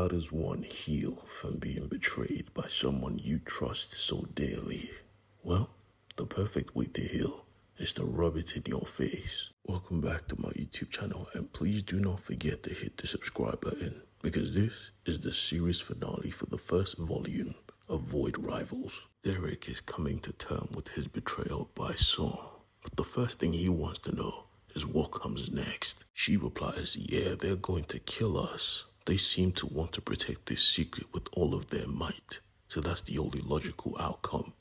How does one heal from being betrayed by someone you trust so dearly? Well, the perfect way to heal is to rub it in your face. Welcome back to my YouTube channel, and please do not forget to hit the subscribe button, because this is the series finale for the first volume of Void Rivals. Derek is coming to terms with his betrayal by Saul, but the first thing he wants to know is what comes next. She replies, yeah, they're going to kill us. They seem to want to protect this secret with all of their might, so that's the only logical outcome.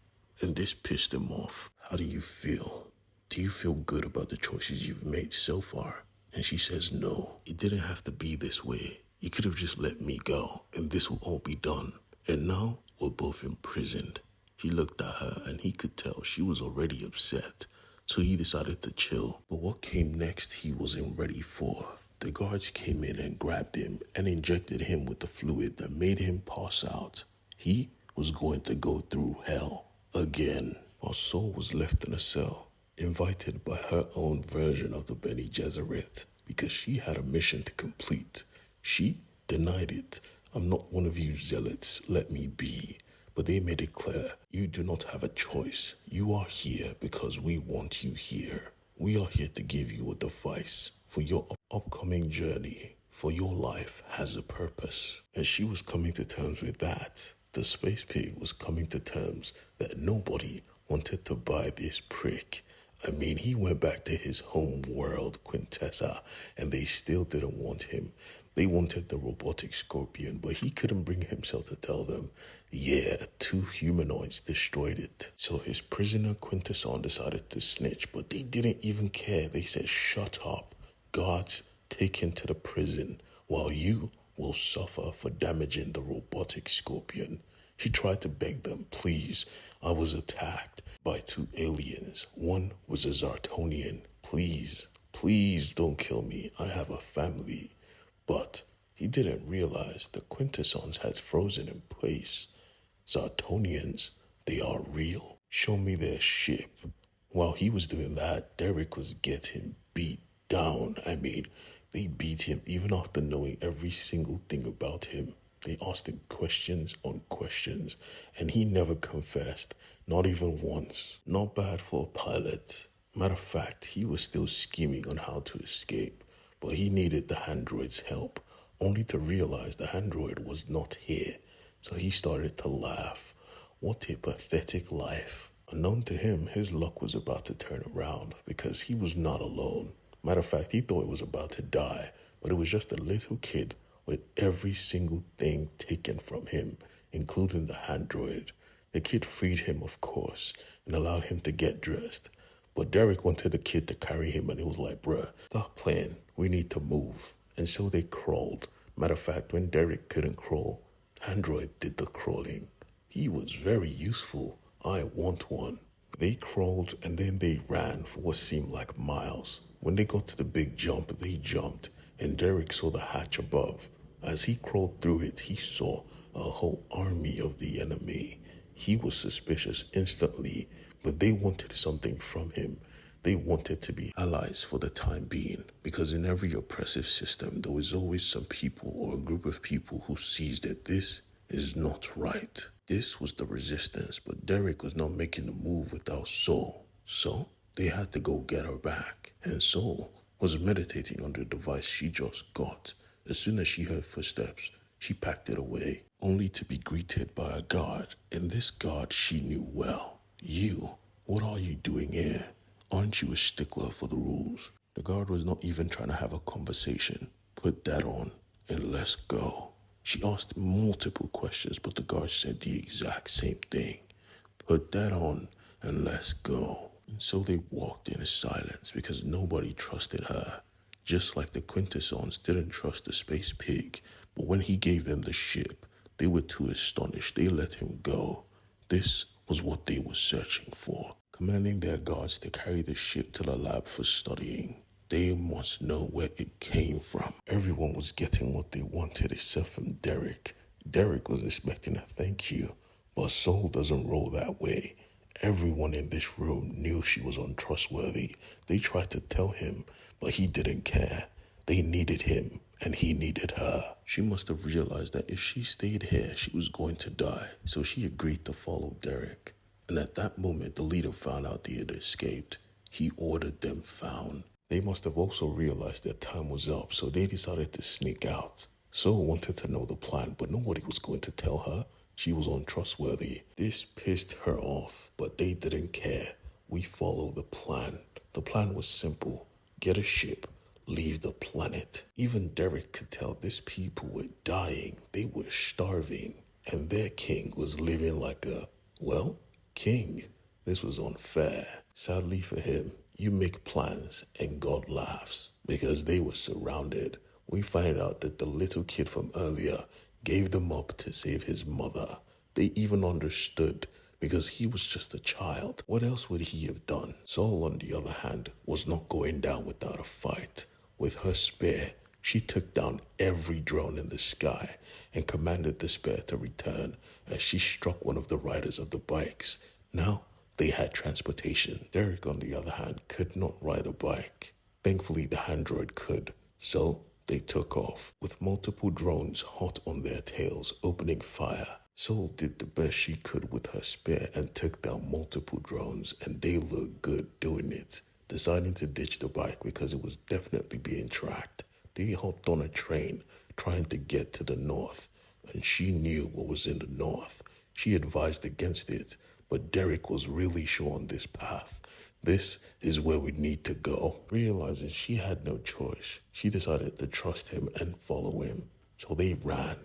And this pissed him off. How do you feel? Do you feel good about the choices you've made so far? And she says, no, it didn't have to be this way. You could have just let me go, and this will all be done. And now we're both imprisoned. He looked at her, and he could tell she was already upset, so he decided to chill. But what came next, he wasn't ready for. The guards came in and grabbed him and injected him with the fluid that made him pass out. He was going to go through hell again. While Saul was left in a cell, invited by her own version of the Bene Gesserit, because she had a mission to complete. She denied it. I'm not one of you zealots, let me be. But they made it clear, you do not have a choice. You are here because we want you here. We are here to give you a device for your upcoming journey, for your life has a purpose. And she was coming to terms with that. The space pig was coming to terms that nobody wanted to buy this prick. I mean, he went back to his home world, Quintessa, and they still didn't want him. They wanted the robotic scorpion, but he couldn't bring himself to tell them, yeah, 2 humanoids destroyed it. So his prisoner Quintesson decided to snitch, but they didn't even care. They said, shut up. Guards, take him to the prison, while you will suffer for damaging the robotic scorpion. He tried to beg them, please, I was attacked by 2 aliens. One was a Zartonian. Please, please don't kill me. I have a family. But he didn't realize the Quintessons had frozen in place. Zartonians, they are real. Show me their ship. While he was doing that, Derek was getting beat down. I mean, they beat him even after knowing every single thing about him. They asked him questions on questions, and he never confessed, not even once. Not bad for a pilot. Matter of fact, he was still scheming on how to escape, but he needed the android's help, only to realize the android was not here. So he started to laugh. What a pathetic life. Unknown to him, his luck was about to turn around, because he was not alone. Matter of fact, he thought he was about to die, but it was just a little kid with every single thing taken from him, including the android. The kid freed him, of course, and allowed him to get dressed. But Derek wanted the kid to carry him, and he was like, bruh, stop playing. We need to move. And so they crawled. Matter of fact, when Derek couldn't crawl, android did the crawling. He was very useful. I want one. They crawled, and then they ran for what seemed like miles. When they got to the big jump, they jumped, and Derek saw the hatch above. As he crawled through it, he saw a whole army of the enemy. He was suspicious instantly, but they wanted something from him. They wanted to be allies for the time being, because in every oppressive system, there was always some people or a group of people who sees that this is not right. This was the resistance, but Derek was not making a move without Saul. So they had to go get her back, and Saul was meditating on the device she just got. As soon as she heard footsteps, she packed it away, only to be greeted by a guard, and this guard she knew well. You, what are you doing here? Aren't you a stickler for the rules? The guard was not even trying to have a conversation. Put that on, and let's go. She asked multiple questions, but the guard said the exact same thing. Put that on, and let's go. And so they walked in silence, because nobody trusted her. Just like the Quintessons didn't trust the space pig, but when he gave them the ship, they were too astonished. They let him go. This was what they were searching for, commanding their guards to carry the ship to the lab for studying. They must know where it came from. Everyone was getting what they wanted except from Derek. Derek was expecting a thank you, but Saul doesn't roll that way. Everyone in this room knew she was untrustworthy. They tried to tell him, but he didn't care. They needed him, and he needed her. She must have realized that if she stayed here, she was going to die. So she agreed to follow Derek. And at that moment, the leader found out they had escaped. He ordered them found. They must have also realized their time was up, so they decided to sneak out. Saul wanted to know the plan, but nobody was going to tell her. She was untrustworthy. This pissed her off, but they didn't care. We followed the plan. The plan was simple. Get a ship, leave the planet. Even Derek could tell these people were dying. They were starving. And their king was living like a, well, king. This was unfair. Sadly for him, you make plans and God laughs because they were surrounded. We find out that the little kid from earlier gave them up to save his mother. They even understood because he was just a child. What else would he have done? Saul, on the other hand, was not going down without a fight. With her spear, she took down every drone in the sky and commanded the spear to return as she struck one of the riders of the bikes. Now, they had transportation. Derek, on the other hand, could not ride a bike. Thankfully, the android could. So, they took off, with multiple drones hot on their tails, opening fire. Saul did the best she could with her spear and took down multiple drones, and they looked good doing it, deciding to ditch the bike because it was definitely being tracked. They hopped on a train, trying to get to the north, and she knew what was in the north. She advised against it, but Derek was really sure on this path. This is where we need to go. Realizing she had no choice, she decided to trust him and follow him. So they ran,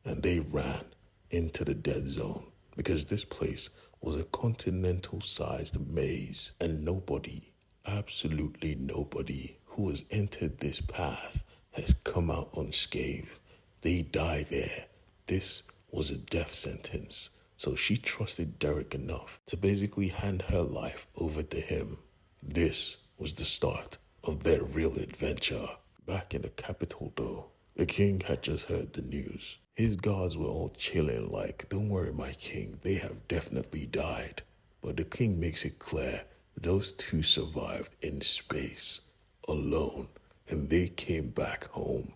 and they ran into the dead zone because this place was a continental-sized maze, and nobody, absolutely nobody, who has entered this path has come out unscathed. They die there. This was a death sentence. So she trusted Derek enough to basically hand her life over to him. This was the start of their real adventure. Back in the capital though, the king had just heard the news. His guards were all chilling like, don't worry my king, they have definitely died. But the king makes it clear those two survived in space, alone, and they came back home.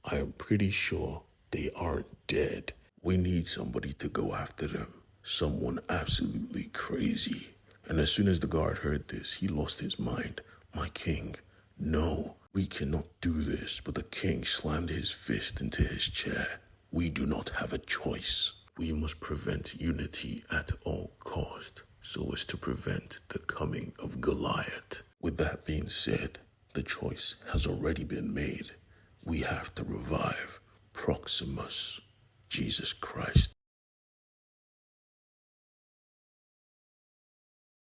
I am pretty sure they aren't dead. We need somebody to go after them. Someone absolutely crazy. And as soon as the guard heard this, he lost his mind. My king, no, we cannot do this. But the king slammed his fist into his chair. We do not have a choice. We must prevent unity at all cost, so as to prevent the coming of Goliath. With that being said, the choice has already been made. We have to revive Proximus, Jesus Christ.